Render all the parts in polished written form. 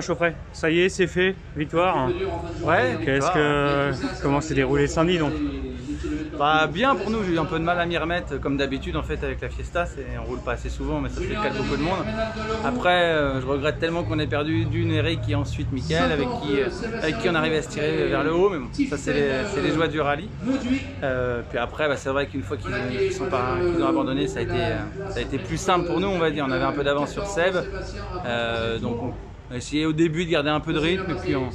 Thomas Chauffret, ça y est, c'est fait, victoire. Ouais. Comment s'est déroulé samedi donc? Bah, bien pour nous, j'ai eu un peu de mal à m'y remettre comme d'habitude en fait avec la Fiesta, on roule pas assez souvent mais ça fait le cas de beaucoup de monde. Après je regrette tellement qu'on ait perdu d'une Eric et ensuite Mickaël avec qui on arrivait à se tirer vers le haut, mais bon, ça c'est les joies du rallye. Puis après bah, c'est vrai qu'une fois qu'ils ont abandonné, ça a été plus simple pour nous, on va dire. On avait un peu d'avance sur Seb, donc on a essayé au début de garder un peu de rythme, et puis on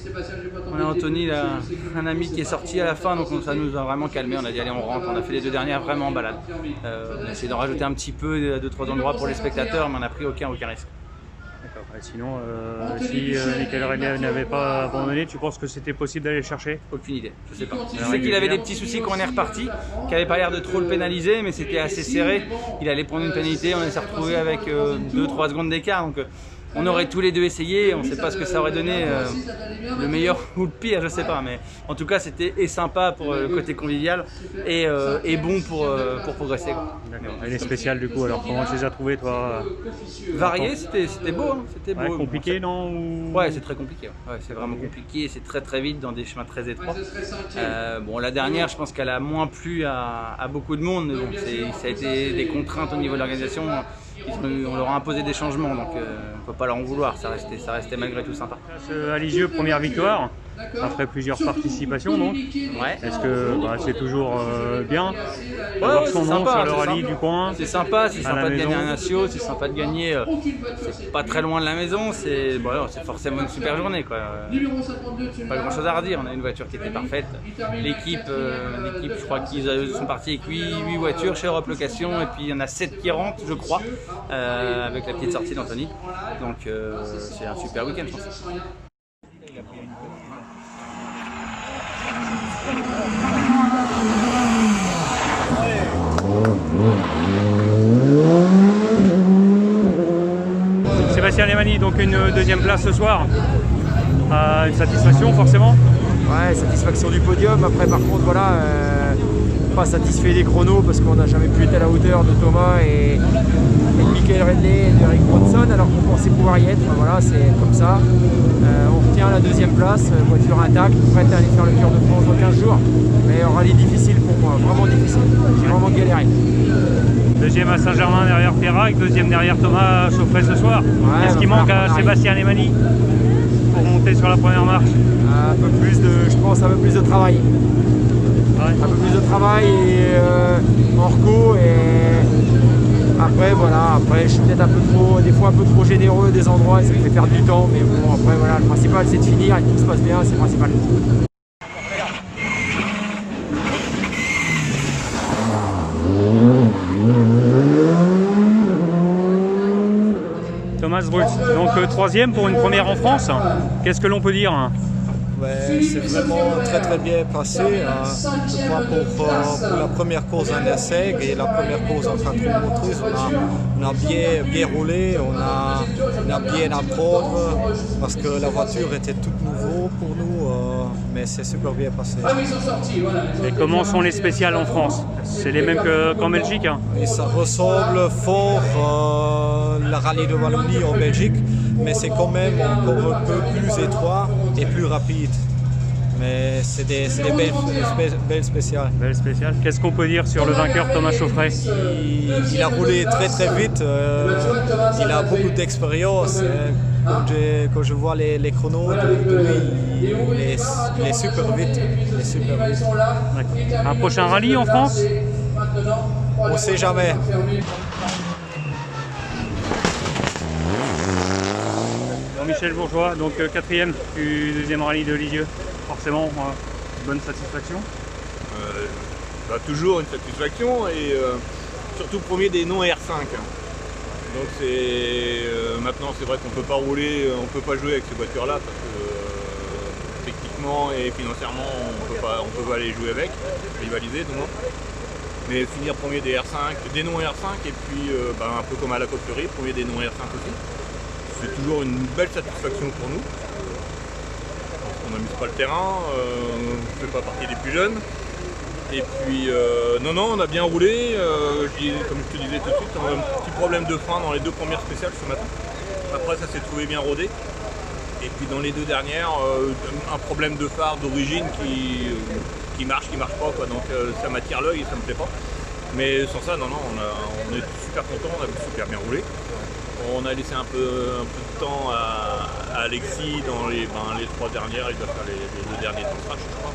a Anthony, un ami qui est sorti à la fin, donc ça nous a vraiment calmé. On a dit allez on rentre, on a fait les deux dernières vraiment en balade. On a essayé d'en rajouter un petit peu à 2-3 endroits pour les spectateurs, mais on n'a pris aucun risque. D'accord. Sinon, si Mickaël Redley n'avait pas abandonné, tu penses que c'était possible d'aller le chercher? Aucune idée, je sais pas. Je sais qu'il avait des petits soucis quand on est reparti, qui n'avait pas l'air de trop le pénaliser, mais c'était assez serré. Il allait prendre une pénalité, on s'est retrouvé avec 2-3 secondes d'écart. Donc, on aurait tous les deux essayé, on ne sait pas ce que ça aurait donné, le meilleur ou le pire, je sais pas, mais en tout cas c'était sympa pour le côté convivial et bon pour progresser. D'accord. Et les spéciales du coup, alors comment tu les as trouvées toi? Varié, c'était beau, hein, c'était beau. Ouais, compliqué non Ouais, c'est très compliqué, ouais, c'est vraiment compliqué, c'est très vite dans des chemins très étroits. Bon, la dernière, je pense qu'elle a moins plu à beaucoup de monde, mais bon, ça a été des contraintes au niveau de l'organisation. On leur a imposé des changements, donc on ne peut pas leur en vouloir, ça restait malgré tout sympa. À Lisieux, première victoire, après plusieurs participations donc. Ouais. Est-ce que c'est toujours bien ouais, son nom sur le rallye du coin? C'est sympa de gagner un Natio, c'est sympa de gagner, c'est pas très loin de la maison, c'est forcément une super journée, quoi. Pas grand chose à redire, on a une voiture qui était parfaite. L'équipe, je crois qu'ils sont partis avec 8 voitures chez Europe Location, et puis il y en a 7 qui rentrent, je crois, avec la petite sortie d'Anthony. Donc c'est un super week-end, je pense. Sébastien Lemani, donc une deuxième place ce soir. Une satisfaction forcément? Ouais, satisfaction du podium. Après par contre voilà, pas satisfait des chronos parce qu'on n'a jamais pu être à la hauteur de Thomas et de Mickaël Redley et de Eric Bronson, alors qu'on pensait pouvoir y être. Voilà, c'est comme ça. On retient la deuxième place, voiture intacte, prête à aller faire le Tour de France dans 15 jours. Mais un rallye difficile pour moi, vraiment difficile. J'ai vraiment galéré. Deuxième à Saint-Germain derrière Perrac, deuxième derrière Thomas Chauffret ce soir. Ouais, est-ce qu'il manque à Sébastien Lemani pour monter sur la première marche? Un peu plus je pense un peu plus de travail. Ouais. Un peu plus de travail et en reco, et après voilà, je suis peut-être des fois un peu trop généreux des endroits et ça me fait perdre du temps, mais bon après voilà, le principal c'est de finir et que tout se passe bien, c'est le principal. Thomas Brut, donc troisième pour une première en France, qu'est-ce que l'on peut dire? Ouais, c'est vraiment très bien passé. Je crois pour la première course en essai et la première course en patrouille motrice, on a bien roulé, on a bien apprendre parce que la voiture était toute nouveau pour nous, mais c'est super bien passé. Et comment sont les spéciales en France? C'est les mêmes qu'en Belgique hein? Et ça ressemble fort le rallye de Wallonie en Belgique, mais c'est quand même encore un peu plus étroit et plus rapide. Mais c'est des belles spéciales. Belles spéciales. Qu'est-ce qu'on peut dire sur le vainqueur Thomas Chauffret? Il a roulé très vite, il a beaucoup d'expérience. Quand je vois les chronos de lui, il est super vite. Un prochain rallye en France? On ne sait jamais. Michel Bourgeois, donc quatrième du deuxième rallye de Lisieux. Forcément, bonne satisfaction? Toujours une satisfaction et surtout premier des non R5. Donc maintenant c'est vrai qu'on peut pas rouler, on peut pas jouer avec ces voitures là parce que techniquement et financièrement on peut pas aller jouer avec, rivaliser du moins. Mais finir premier des R5, des non R5 et puis un peu comme à la Côte-Fleurie, premier des non R5 aussi. C'est toujours une belle satisfaction pour nous. On n'amuse pas le terrain, on ne fait pas partie des plus jeunes. Et puis, non, on a bien roulé. Comme je te disais tout de suite, on a un petit problème de frein dans les deux premières spéciales ce matin. Après, ça s'est trouvé bien rodé. Et Puis dans les 2 dernières, un problème de phare d'origine qui marche pas, quoi. Donc ça m'attire l'œil et ça me plaît pas. Mais sans ça, non, on est super content, on a super bien roulé. On a laissé un peu de temps à Alexis dans les 3 dernières, il doit faire les 2 derniers temps crash, je crois,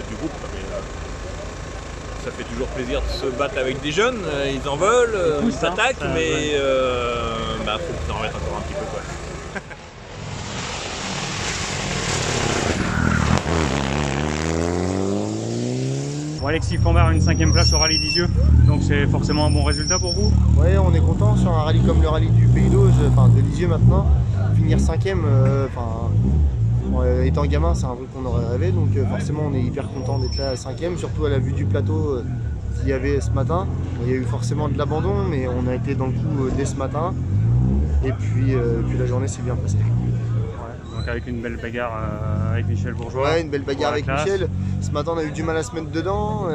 du groupe. Mais, ça fait toujours plaisir de se battre avec des jeunes, ils en veulent, ils s'attaquent, mais faut en remettre encore un petit peu, quoi. Bon, Alexis Fombard, une 5e place au rallye d'Isieux, donc c'est forcément un bon résultat pour vous? Oui, on est content sur un rallye comme le rallye du Pays d'Auge, enfin de Lisieux maintenant. Finir 5e, étant gamin, c'est un truc qu'on aurait rêvé, donc forcément on est hyper content d'être là à 5e, surtout à la vue du plateau qu'il y avait ce matin. Il y a eu forcément de l'abandon, mais on a été dans le coup dès ce matin, et puis la journée s'est bien passée. Donc avec une belle bagarre avec Michel Bourgeois. Ouais, une belle bagarre avec Michel. Ce matin on a eu du mal à se mettre dedans.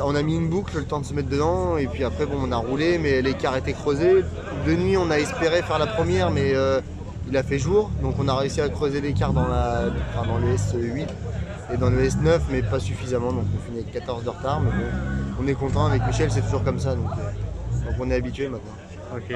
On a mis une boucle, le temps de se mettre dedans, et puis après bon, on a roulé, mais l'écart était creusé. De nuit on a espéré faire la première, mais il a fait jour, donc on a réussi à creuser l'écart dans le S8 et dans le S9, mais pas suffisamment, donc on finit avec 14 de retard. Mais bon, on est content avec Michel, c'est toujours comme ça, donc on est habitué maintenant. Ok.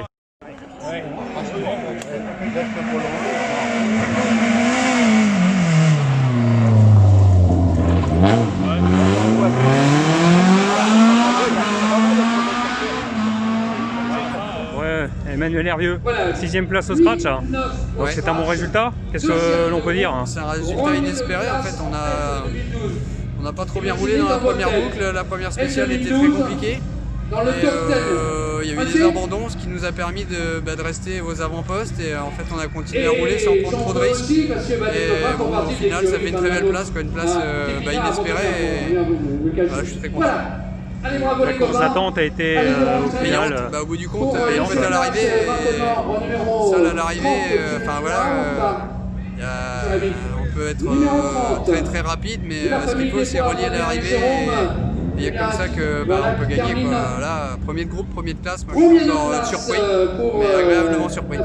Ouais, Emmanuel Hervieux, 6e place au scratch. Donc c'est un bon résultat. Qu'est-ce que l'on peut dire? C'est un résultat inespéré. En fait, on n'a pas trop bien roulé dans la première boucle. La première spéciale était très compliquée. Il y a eu des abandons, ce qui nous a permis de rester aux avant-postes, et en fait on a continué à rouler sans prendre trop de risques. Et bon, au final ça fait une très belle place, une place inespérée, et voilà, je suis très content. La course d'attente a été au final. Au bout du compte, en fait à l'arrivée, on peut être très très rapide, mais ce qu'il faut c'est relier l'arrivée. Il y a comme ça que on peut gagner, quoi. Là, premier de groupe, premier de classe, moi je suis encore surpris, mais agréablement surpris.